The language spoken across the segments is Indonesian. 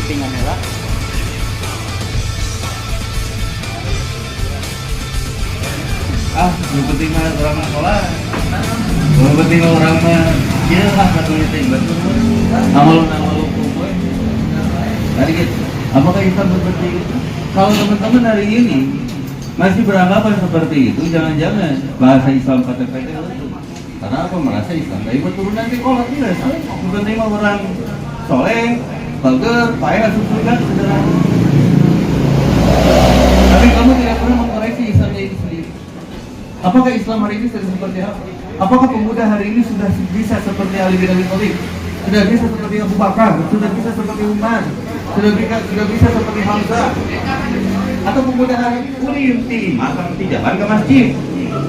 marketingan lah. Yang penting mah orang mah sholat. Yang penting orang mah dia lah satu itu betul. Amal hukum. Tadi gitu. Apakah Islam seperti itu? Kalau teman-teman hari ini masih beranggapan seperti itu, jangan-jangan bahasa Islam kata-kata itu. Karena apa? Merasa Islam dari keturunan di kolot tidak. Yang penting mah orang soleh, bager, payah masuk surga, sederhana. Tapi kamu tidak pernah mengkoreksi Islamnya itu sendiri. Apakah Islam hari ini sudah seperti apa? Apakah pemuda hari ini sudah bisa seperti Ali bin Abi Thalib? Sudah bisa seperti Abu Bakar? Sudah bisa seperti Umar? Sudah bisa seperti Hamzah? Atau pemuda hari ini urinti makan di jalan ke masjid?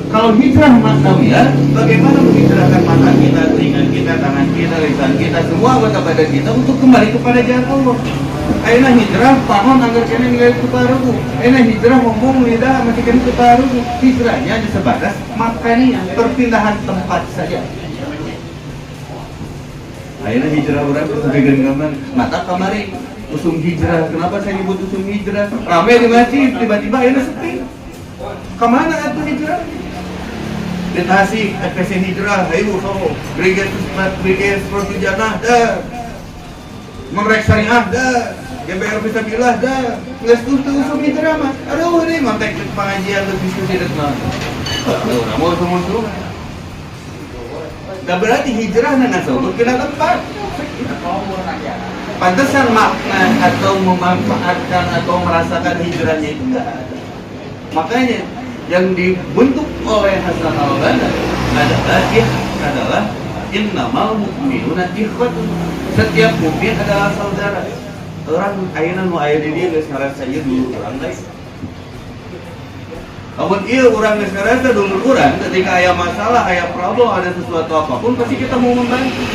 Kalau hijrah maknawiyah, bagaimana menghijrahkan mata kita, telinga kita, tangan kita, lisan kita, semua anggota badan kita untuk kembali kepada jalan Allah? Aina hijrah, pahon agar kena nilai keparuh. Aina hijrah ngomong lidah masih kena keparuh. Hijrahnya hanya sebatas makanya perpindahan tempat saja. Aina hijrah orang sebagai genggaman mata kamari usung hijrah. Kenapa saya nyebut usung hijrah? Ramai di masjid, tiba-tiba aina sepi. Kemana atuh hijrah? Di Tasik, FPC hijrah, ayo so, brigade pertujanah, dah. Merek syariah dah, GBR bisa bilah dah, nggak setuju usum hijrah mas. Aduh ini mantek pengajian dan diskusi dan semua. Aduh, mau usum. Gak berarti hijrah nggak sebut kena tempat. Pantesan makna atau memanfaatkan atau merasakan hijrahnya itu nggak ada. Makanya yang dibentuk oleh Hasan al-Banna adalah innamal mu'minuna ikhwatun. Setiap mukmin adalah saudara. Orang ayeuna nu aya di dieu geus ngarasa ieu dulu urang guys. Amun ieu urang geus ngarasa dulu urang, ketika aya masalah, aya problem, ada sesuatu apapun pasti kita mau membantu.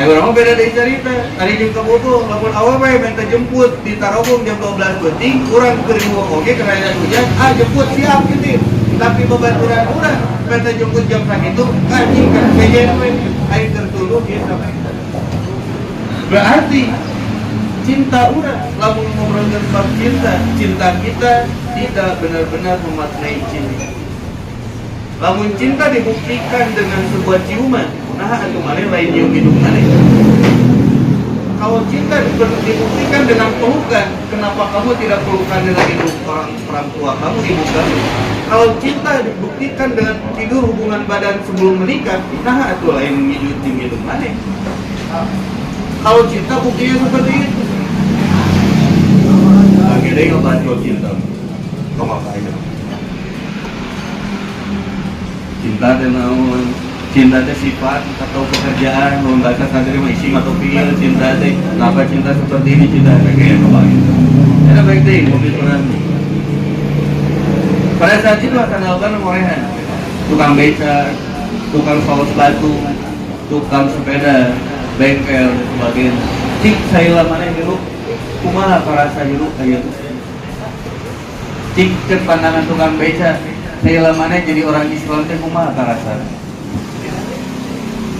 Ayo urang mah beda deui carita. Tadi jeung kabogoh, lamun awal bae minta jemput di Tarogong jam 12 penting, urang keur diwong oge karena hujan, jemput siap gitu. Tapi babaturan urang minta jemput jam sakitu, anjing kan bejen we. Aing tertuluh ieu sampai. Berarti cinta urang, lamun ngobrolkeun bab cinta kita tidak benar-benar memaknai cinta. Lamun cinta dibuktikan dengan sebuah ciuman, nah atuh maneh lain nyium hidung maneh. Kalau cinta dibuktikan dengan pelukan, kenapa kamu tidak pelukan dengan hidung orang tua kamu, ibu kamu? Kalau cinta dibuktikan dengan tidur hubungan badan sebelum menikah, nah atuh lain nyium hidung maneh. Kalau cinta buktinya seperti itu. Akhirnya ngebahas cinta. Kamu apa aja? Cinta teh naon? Cinta teh sifat atau pekerjaan, kalau bahasa santri mah isim atau fiil. Cinta teh kenapa cinta seperti ini, cinta kayak apa gitu. Ada baik deh mobil orang. Pada saat itu akan melakukan ngorehan, tukang beca, tukang saus batu, tukang sepeda, bengkel, sebagainya. Cik saya lamanya hirup, kumaha karasa hirup kayak itu. Cik cek pandangan tukang beca, saya lamanya jadi orang Islam teh kumaha karasa.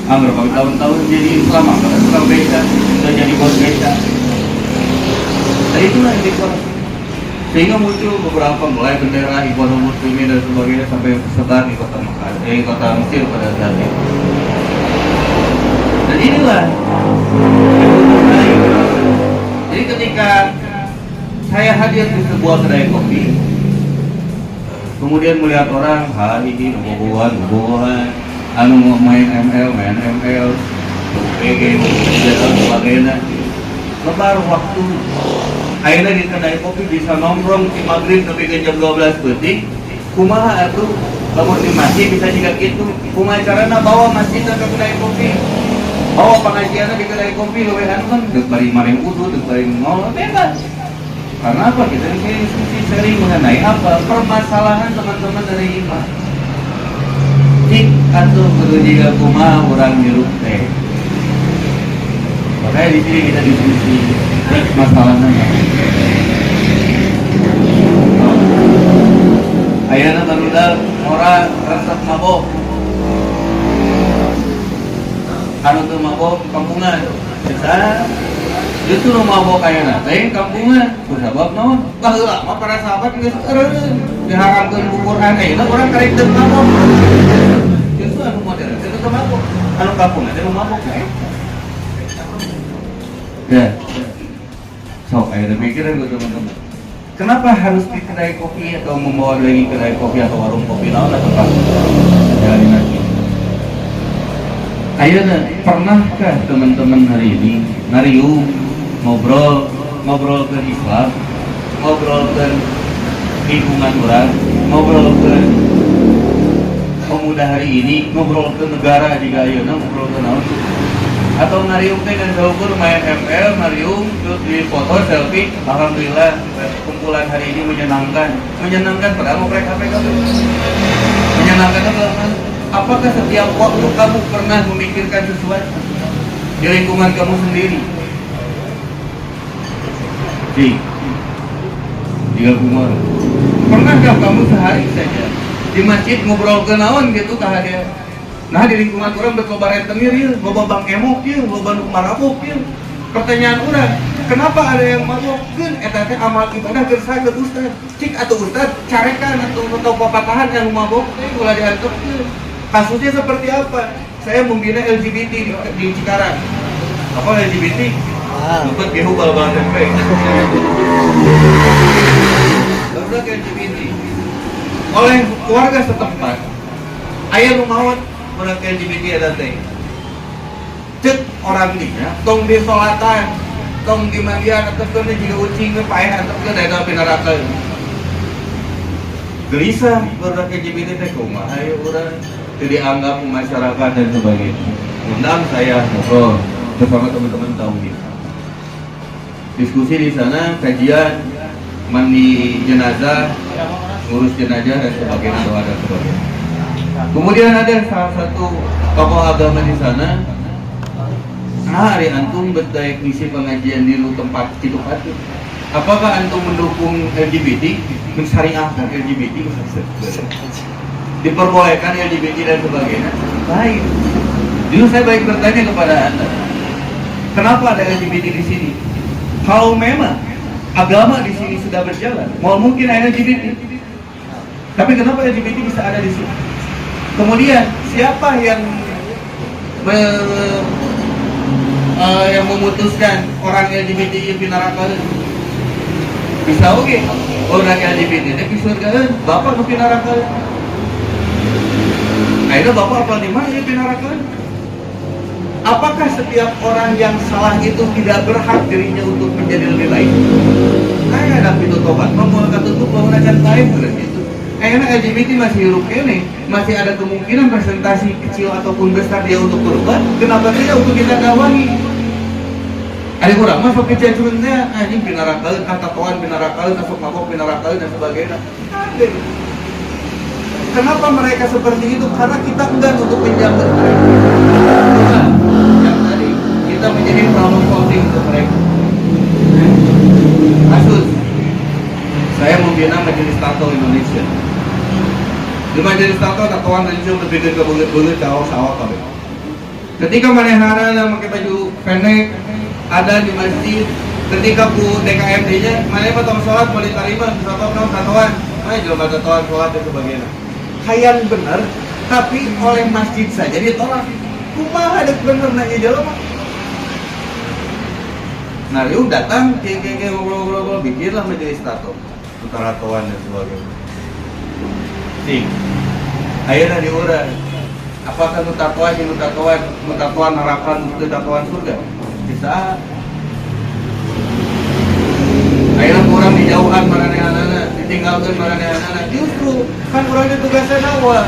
Berapa tahun-tahun jadi Islam, karena tukang beca, sudah jadi bos beca. Nah itulah yang dikorek. Sehingga muncul beberapa mulai bendera Ikhwanul Muslimin dan sebagainya sampai sebar di kota Mekah, kota Mesir pada saat itu. Dan inilah jadi ketika saya hadir di sebuah kedai kopi, kemudian melihat orang ini bobohan, anu main ML, PG, dan sebagainya. Lebar waktu, akhirnya di kedai kopi bisa nongkrong di maghrib sampai ke jam 12 penting. Kumaha atuh, lamun di masjid bisa juga gitu. Kumaha carana bawa masjid ke kedai kopi. Bawa pengajiannya di kedai kopi, lewehan kan, dek bari maring wudu, dek bari ngol, bebas. Karena apa? Kita diskusi sering mengenai apa? Permasalahan teman-teman dari iman. Cik atuh kudu jiga kumaha urang nyuruh teh. Makanya di sini kita diskusi masalahnya. Ayeuna barudak ora resep mabok. Anu teu mabok kampungan. Bisa Itu nu mabok aya teh kampungan kusabab naon baheula mah para sahabat geus eureun diharamkeun ku Quran ayeuna urang karek teu mabok justru anu modern teu mabok anu kampungan teh nu mabok ya sok aya pikiran ku teman-teman kenapa harus di kedai kopi atau membawa lagi kedai kopi atau warung kopi naon atau apa jalani lagi ayeuna pernahkah teman-teman hari ini ngariung ngobrol ke Islam, ngobrol ke lingkungan orang, ngobrol ke pemuda hari ini, ngobrol ke negara jika ayeuna ngobrol ke naon atau ngariung teh dan saukur main ML, ngariung terus di foto selfie, alhamdulillah kumpulan hari ini menyenangkan padahal mau mereka menyenangkan apakah setiap waktu kamu pernah memikirkan sesuatu di lingkungan kamu sendiri? Jika kumar pernahkah kamu sehari saja di masjid ngobrol ke naon gitu kah dia nah di lingkungan orang berloba rentenir ya loba bang emok ya loba nu marabok ya pertanyaan orang kenapa ada yang mabok kan eta teh amal ibadah keur saged ustaz cik atuh ustaz carekan atau papatahan yang mabok teh ulah diantepkeun kasusnya seperti apa saya membina LGBT di Cikarang apa LGBT Luput bihu bal-bal tempe. Udah ke LGBT oleh keluarga setempat ayah rumawat udah ke LGBT ada teh cek orang dia tong di sholatan tong di mandian atau kena juga ucing ke payah atau kena ada pinaraka gelisah udah ke LGBT teh kumaha ayo udah dianggap masyarakat dan sebagainya undang saya ngobrol bersama teman-teman tauhid diskusi di sana, kajian, mandi jenazah, ngurus jenazah dan sebagainya, doa dan sebagainya. Kemudian ada salah satu tokoh agama di sana, nah hari antum berdaik misi pengajian di tempat itu patu. Apakah antum mendukung LGBT, mensyariahkan LGBT, diperbolehkan LGBT dan sebagainya? Baik. Dulu saya baik bertanya kepada anda, kenapa ada LGBT di sini? Kalau memang agama di sini sudah berjalan, mau mungkin ada LGBT. Tapi kenapa LGBT bisa ada di sini? Kemudian siapa yang memutuskan orang LGBT yang pinaraka? Bisa oke, orang LGBT tapi surga bapak nu pinaraka. Akhirnya bapak apa di mana ya pinaraka? Apakah setiap orang yang salah itu tidak berhak dirinya untuk menjadi lebih baik? Kayak ada pintu tobat, memulai tutup bangunan lain gitu. Karena LGBT masih hidup ini, masih ada kemungkinan presentasi kecil ataupun besar dia untuk berubah. Kenapa tidak untuk kita dakwahi? Ada kurang masuk kejadiannya, anjing pinarakalin, tatoan pinarakalin, asuk mabok pinarakalin dan sebagainya. Kenapa mereka seperti itu? Karena kita enggan untuk menjaga mereka. Yang tadi kita menjadi problem solving untuk mereka. Kasus, saya membina Majelis Tato Indonesia. Di Majelis Tato, tatoan religius lebih ke belut-belut, sawah-sawah kabeh. Ketika manehana yang pakai baju pendek ada di masjid, ketika bu DKMD-nya, maneh mah tong sholat mau diterima, sebab naon tatoan, maneh jelema tatoan sholat dan sebagainya. Hayang benar, tapi oleh masjid saja ditolak. Kumaha ada bener nanya jelema. Nah, lu datang, kayak ngobrol-ngobrol, bikinlah majelis tato, tatoan dan sebagainya. Sing, ayeuna diurang. Apakah nu tatoan harapan untuk tatoan surga? Bisa. Ayeuna kurang dijauhan maranehana, ditinggalkan maranehana. Justru kan urangnya tugasnya dakwah.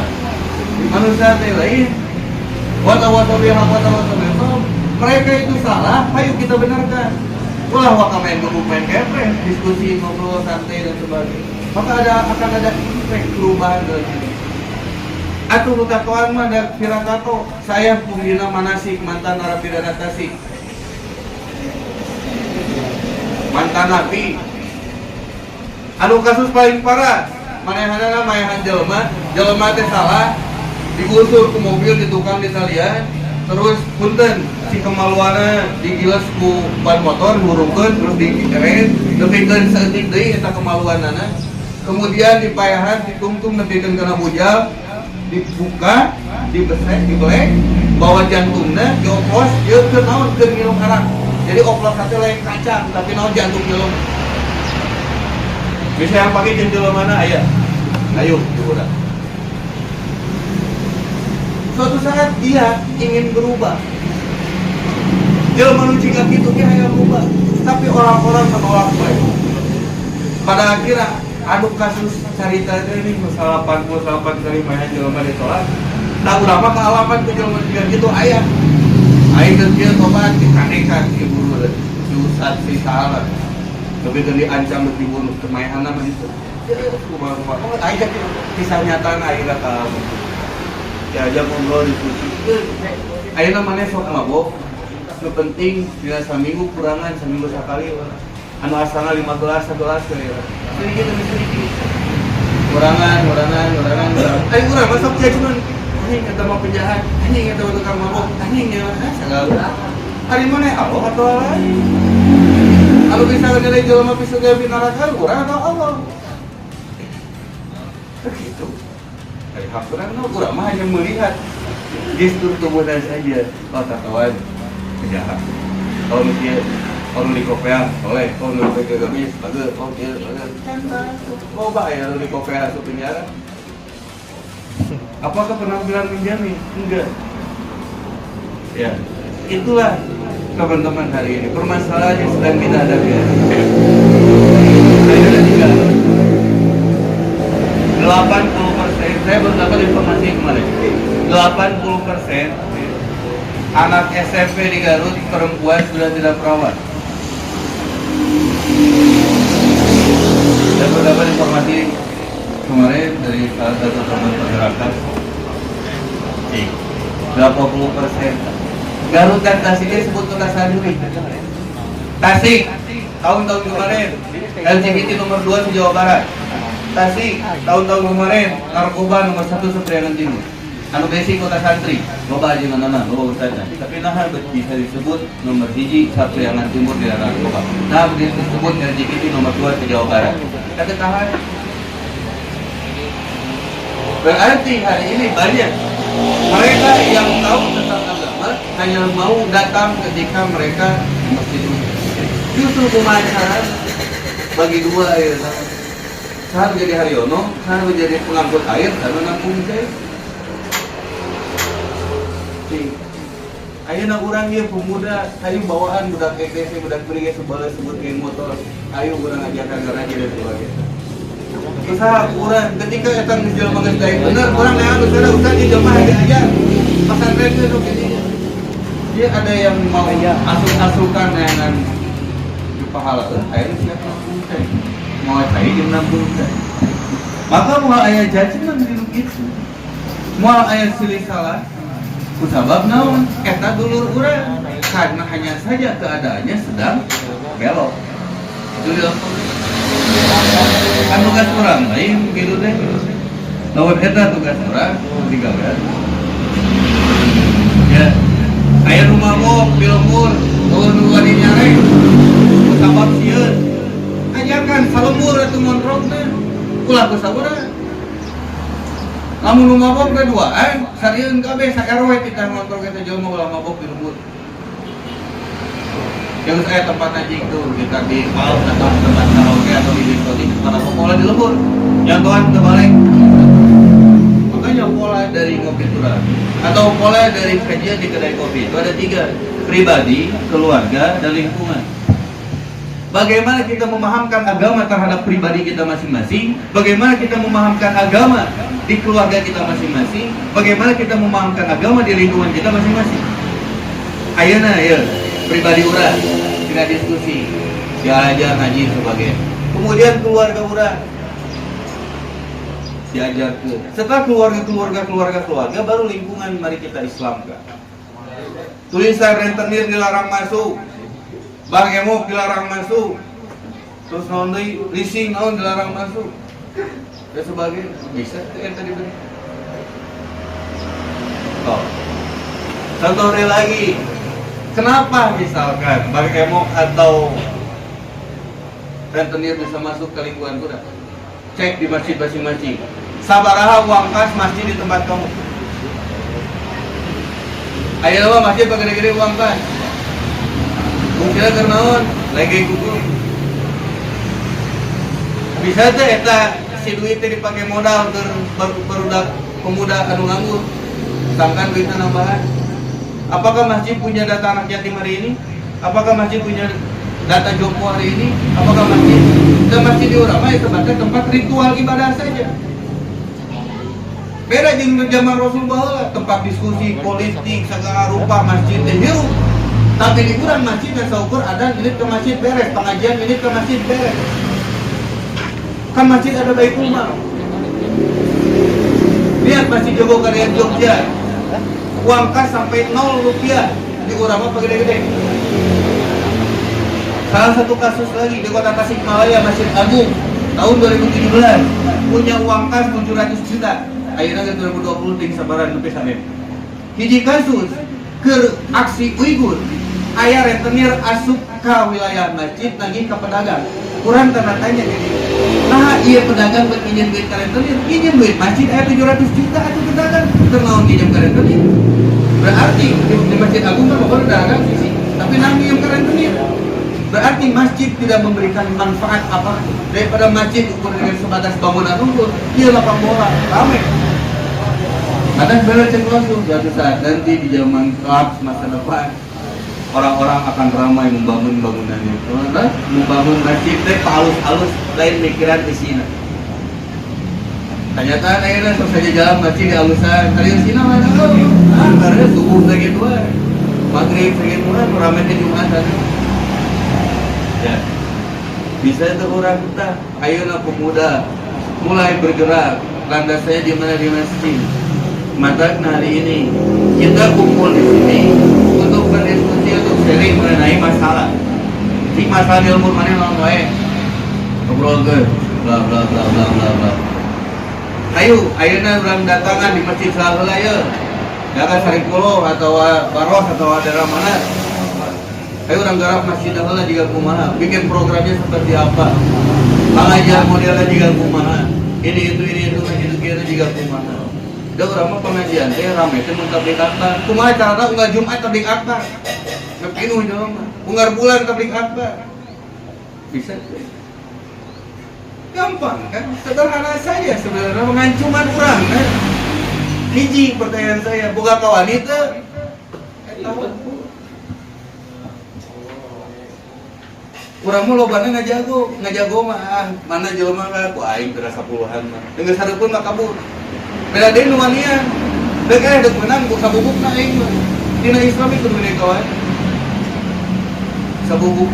Manusia teh lain. Mereka itu salah, ayo kita benarkan. Ulah waka main gebuk main kepres, diskusi, ngobrol, santai dan sebagainya. Maka akan ada impact perubahan dalam ini. Atuh tatoan mah ada piratato. Saya pembina manasik, mantan narapidana Tasik, mantan napi. Anu kasus paling parah, manehana mayahan jelema teh salah, digusur ke mobil di tukang di salian, terus punten si kemaluanna digiles ku ban motor hurungkeun terus dikeret nepikeun saeutik deui eta kemaluanana kemudian dipayahan ditungtung nepikeun kana bujal dibuka dibesek dibelek bawa jantungna dioplos ieu keur naon keur ngilu arak jadi oplos teh lain kacang tapi naon jantung ngilu bisa yang pakai jendelma mana aya ayo diudah. Suatu saat dia ingin berubah. Dia menuju gitu dia yang berubah. Tapi orang-orang menolak mereka. Pada akhirnya adu kasus cerita ini masalah 88 kali main jelema ditolak. Tak urang mah kealaman ke jelema gitu aya. Aing geus kieu tobat dikanekan ibu diusat si salah. Tapi tadi ancam dibunuh kemayahanna mah itu. Rumah-rumah. Aing kisah nyata aing ka diajak ngobrol diskusi ayeuna maneh sok mabok nu penting dina saminggu kurangan saminggu sakali anu asalna 15 11 we sedikit demi sedikit kurangan aing urang mah sok jajunan anjing eta mah penjahat anjing eta mah tukang mabok anjing ya sagala ari maneh Allah atau lain anu bisa nilai jelema pisu gawe neraka urang atau Allah begitu. Dari hakuran urang mah hanya melihat gestur tubuhnya saja. Oh kawan, penjahat. Kalau dia kalau di kopea, oleh kalau pakai gamis, bagus. Oh dia bagus. Mau bayar di kopea masuk penjara. Apakah penampilan menjamin? Enggak. Ya, itulah teman-teman hari ini permasalahan yang sedang kita hadapi. Ada 80%, saya baru dapat informasi kemarin 80% anak SMP di Garut perempuan sudah tidak perawat. Saya baru dapat informasi kemarin dari salah satu teman masyarakat 80% Garut dan Tasik disebut kota Sanduri. Tasik tahun-tahun kemarin LGBT nomor 2 di Jawa Barat. Tasik tahun-tahun kemarin narkoba nomor 1 Priangan Timur. Anu besi kota santri, loba aja mana loba ustazna. Tapi nah bisa disebut nomor 1 Priangan Timur di narkoba. Nah disebut LGBT nomor 2 di Jawa Barat. Kata tahan. Berarti hari ini banyak mereka yang tahu tentang agama hanya mau datang ketika mereka di masjid. Justru pemasaran bagi dua ya. Saat menjadi Haryono, saat menjadi pengangkut air, karena nampung saya. Ayo nak orang dia pemuda, ayo bawaan budak ETC, budak beri sebelah sebut geng motor, ayo orang ajarkan karena dia dan sebagainya. Usaha orang ketika datang di jalan makan baik benar, orang yang harus usah di jamaah aja, pesantren itu dia ada yang mau asuh-asuhkan dengan pahala, akhirnya siapa nampung saya. Mau cari di menampung maka mau ayah judgement di itu mau ayah silih salah kusabab naon eta dulur urang karena hanya saja keadaannya sedang belok itu dia kan tugas orang lain gitu deh lawan eta tugas orang digawean ya ayah rumah mau bilumur lawan rumah dinyarek kusabab sieun ajarkan salumur atau montroknya ulah kesabura lamun nu mabok keduaan sarieun kabeh saerwe kita ngontrol kita jelema ulah mabok di lumur yang saya tempat anjing tuh kita di paus atau tempat karaoke atau di diskotik karena pola di lumur yang tuan terbalik makanya pola dari ngopi turun atau pola dari kajian di kedai kopi itu ada 3 pribadi, keluarga, dan lingkungan. Bagaimana kita memahamkan agama terhadap pribadi kita masing-masing, bagaimana kita memahamkan agama di keluarga kita masing-masing, bagaimana kita memahamkan agama di lingkungan kita masing-masing. Ayeuna ya, pribadi urang, tidak diskusi, diajar ngaji sebagainya. Kemudian keluarga urang diajar ke. Setelah keluarga baru lingkungan mari kita Islamkan. Tulisan rentenir dilarang masuk. Bang Emo dilarang masuk, terus naon deui leasing naon dilarang masuk, dan sebagainya bisa yang tadi beri. Oh, Contoh real lagi, kenapa misalkan bagi kemok atau rentenir bisa masuk ke lingkungan kuda? Cek di masjid masing-masing. Sabaraha uang kas masjid di tempat kamu. Ayo nama masjid pakai gede-gede uang kas. Mungkin karena lagi gugur. Bisa tuh eta si duitnya dipakai modal ke barudak pemuda anu nganggur. Sangkan duitnya nambahan. Apakah masjid punya data anak yatim hari ini? Apakah masjid punya data jompo hari ini? Apakah masjid di Urama itu sebagai tempat ritual ibadah saja? Beda jeung zaman Rasul baheula, tempat diskusi politik segala rupa masjid teh hirup. Tapi liburan masjid dan saukur ada unit ke masjid beres, pengajian unit ke masjid beres. Kan masjid ada Baitul Mal. Lihat Masjid Jogo Karya Jogja. Uang kas sampai 0 rupiah di Urama gede-gede. Salah satu kasus lagi di kota Tasikmalaya, Masjid Agung tahun 2017 punya uang kas 700 juta. Akhirnya ke 2020 ting sabaran lebih sampai. Hiji kasus ke aksi Uighur, aya rentenir asup ke wilayah masjid nagih ke pedagang. Kurang tanda tanya jadi. Nah, iya pedagang buat pinjam duit ke rentenir, pinjam duit masjid aya 700 juta atau pedagang ternaon pinjam ke rentenir. Berarti di Masjid Agung kan bukan dagang sih, tapi nami yang ke rentenir. Berarti masjid tidak memberikan manfaat apa daripada masjid ukur dengan sebatas bangunan unggul, dia lapang bola, ramai. Kadang bener cek langsung, suatu saat nanti di zaman kelak masa depan orang-orang akan ramai membangun bangunan itu. Membangun masjid teh halus-halus, lain mikiran di sini. Ternyata akhirnya selesai jalan masjid di halusan, tadi di sini mana tahu? Karena subuh lagi tua, maghrib lagi tua, ramai di Jumatan. Ya, bisa itu orang kita, ayolah pemuda mulai bergerak. Landas saya di mana di masjid. Maka hari ini kita kumpul di sini untuk berdiskusi, untuk sharing mengenai masalah. Si masalah ilmu mana yang lain, ngobrol ke, bla bla bla bla bla bla. Ayo, ayeuna urang datangan di masjid salah ya. Daerah Sarikulo atau Baros atau daerah mana? Ayo orang garap masjid heula juga kumaha, bikin programnya seperti apa? Pengajian modelnya juga kumaha. Ini itu kira juga kumaha. Da urang mah pengajian teh rame teh mun tabligh akbar. Kumaha carana unggal Jumat tabligh akbar? Nepinuh jelema. Unggal bulan tabligh akbar. Bisa tuh. Gampang kan? Sederhana saja sebenarnya mengancuman orang kan? Hiji pertanyaan saya, boga kawan itu urang mah lobana ngajago mah mana jelema ka ku aing teu 10-an mah. Deung sareupun mah kabur. Beda deui nu wanian. Deuk deuk menang ku sabubukna aing mah. Dina Islam itu gede kawan. Sabubuk.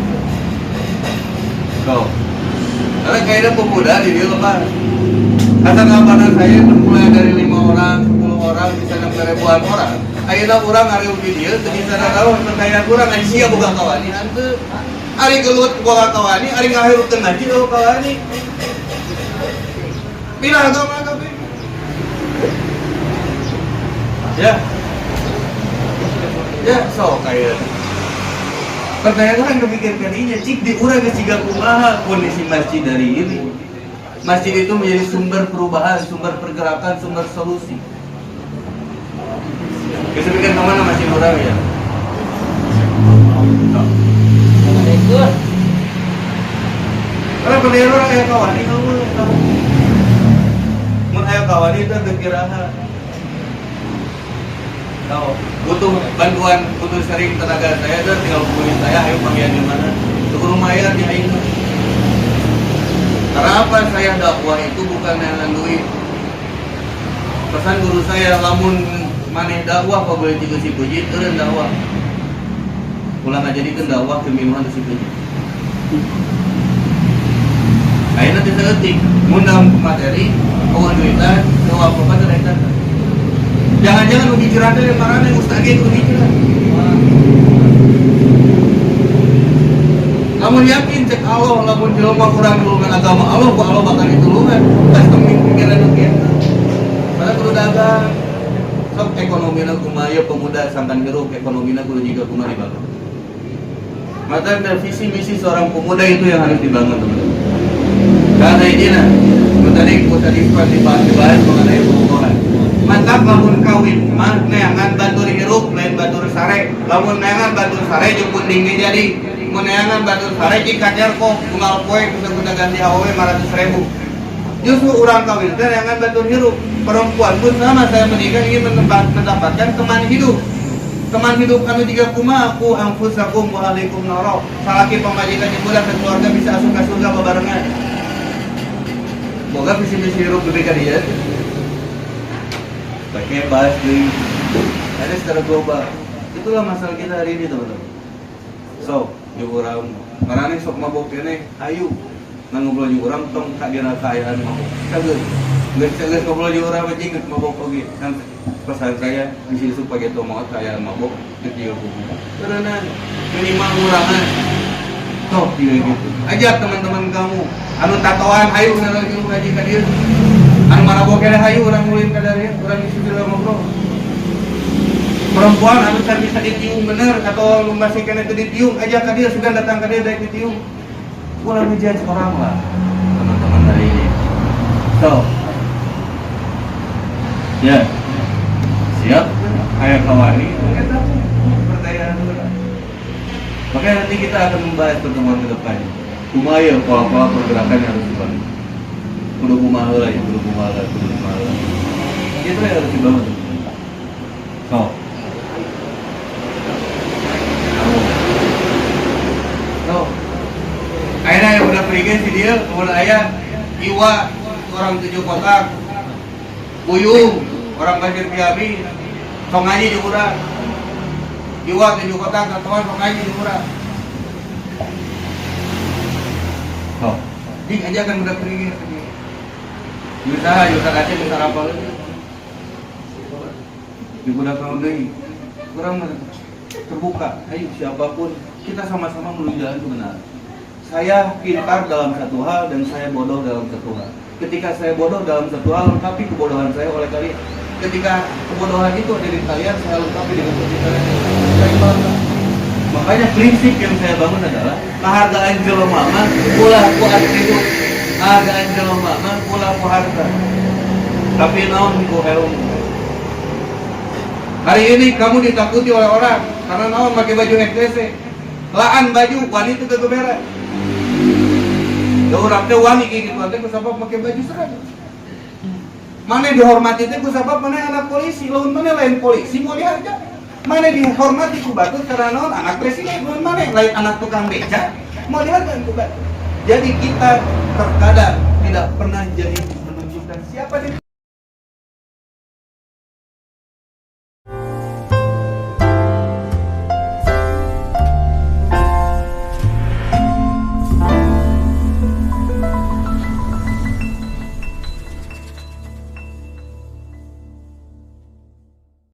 Kau. Karena kayaknya pemuda di dia lepas. Kata kapanan saya bermulai dari 5 orang, 10 orang, bisa sampai ribuan orang. Akhirnya orang hari di dia, bisa tahu percaya orang yang siap bukan kawani. Nanti hari keluar bukan kawani, hari ngahirup tenaji kalau kawani. Bila agama kami. Ya, so kayak. Pertanyaan orang kepikirkan ini, cik di urang ke ciga kumaha kondisi masjid dari ini. Masjid itu menjadi sumber perubahan, sumber pergerakan, sumber solusi. Bisa pikir kemana masjid urang ya? Karena pertanyaan orang ayah kawan ini kamu tahu. Mun ayah kawan itu kekiraha. Tahu, butuh bantuan, butuh sering tenaga saya dan tinggal hubungi saya, ayo bagian di mana? Untuk rumah ya di aing. Karena apa saya dakwah itu bukan dengan duit. Pesan guru saya, lamun maneh dakwah kok boleh tiga si puji, eureun dakwah. Ulang aja di dakwah kemiluan si puji. Ayeuna teh saeutik, mun dalam materi, eueuh duitan, eueuh apa-apa teh eta. Jangan-jangan uji cerada yang marane mustahil uji cerada. Lamun yakin cek Allah, lamun jelema kurang nulungan agama Allah, ku Allah bakal ditulungan. Pas temen pikiran kieu. Pada kudu dagang. Sok ekonomi na kumaya pemuda sangkan hirup ekonomi na kudu juga kumaha dibangun. Maka dari visi misi seorang pemuda itu yang harus dibangun teman-teman. Karena ini nah, tadi dibahas mengenai pemuda. Mantap lamun kawin mah neangan batur hirup lain batur sare. Lamun neangan batur sare jeung pundingnya jadi. Mun neangan batur sare jeung kajar kok unggal poe kudu ganti awewe 500.000. Justru orang kawin teh neangan batur hirup. Perempuan pun sama, saya menikah ingin mendapatkan teman hidup. Teman hidup anu juga kumaha aku anfusakum wa alaikum naro. Salaki pamajikan jeung budak keluarga bisa asup ka surga babarengan. Boga visi-misi hirup lebih ka dieu. Pakai bahas deui. Ada secara global. Itulah masalah kita hari ini, teman-teman. So, yuk urang marane sok mabok keneh, ayo. Ngobrol jeung urang tong kagena kaayaan mabok. Cageus. Geus ngobrol jeung urang mah jeung mabok oge. Kan pesan saya di sini supaya itu mau kaayaan mabok kecil buku. Karena minimal urangan. Toh dia gitu. Ajak teman-teman kamu anu tatoan hayu lagi ngaji ka dieu. Anu marabok keneh hayu urang mulin ka dieu, urang isi ngobrol. Perempuan anu can bisa ditium bener atau masih kena ditium ajak ka dieu sugan datang ka dieu daek ditium. Ulah ngejudge orang lah teman-teman hari ini. So, ya siap kayak kawani kita percaya dulu. Makanya nanti kita akan membahas pertemuan ke depan. Kumaya pola-pola pergerakan yang harus dibangun. Kudu kumaha lah, kudu kumaha lah. Itu yang harus dibangun. So, akhirnya yang udah pergi si dia, kemudian ayah Iwa orang 7 kotak, Buyung orang Pasir Kiami, Songaji di urang, Iwa 7 kotak, teman Songaji di urang. Oh, jing aja kan udah pergi. Yuta kaca besar apa lagi? Di budak tahun ini, kurang terbuka. Ayo siapapun kita sama-sama menuju jalan kebenaran. Saya pintar dalam satu hal dan saya bodoh dalam satu hal. Ketika saya bodoh dalam satu hal, lengkapi kebodohan saya oleh kalian. Ketika kebodohan itu ada di kalian, saya lengkapi dengan kalian. Saya bangga. Makanya prinsip yang saya bangun adalah kehargaan jelema mah ulah ku atribu. Kehargaan jelema mah ulah ku harta. Tapi naon ku ilmu. Hari ini kamu ditakuti oleh orang karena naon pakai baju NTC. Laan baju wanita kegeberan. Ya urang teh wani kieu kitu teh kusabab make baju seragam. Mane dihormati teh kusabab mane anak polisi, lamun mane lain polisi mau diharga. Mane dihormati ku batur karena naon anak presiden, lamun mane lain anak tukang beca mau diharga ku batur. Jadi kita terkadang tidak pernah jadi menunjukkan siapa diri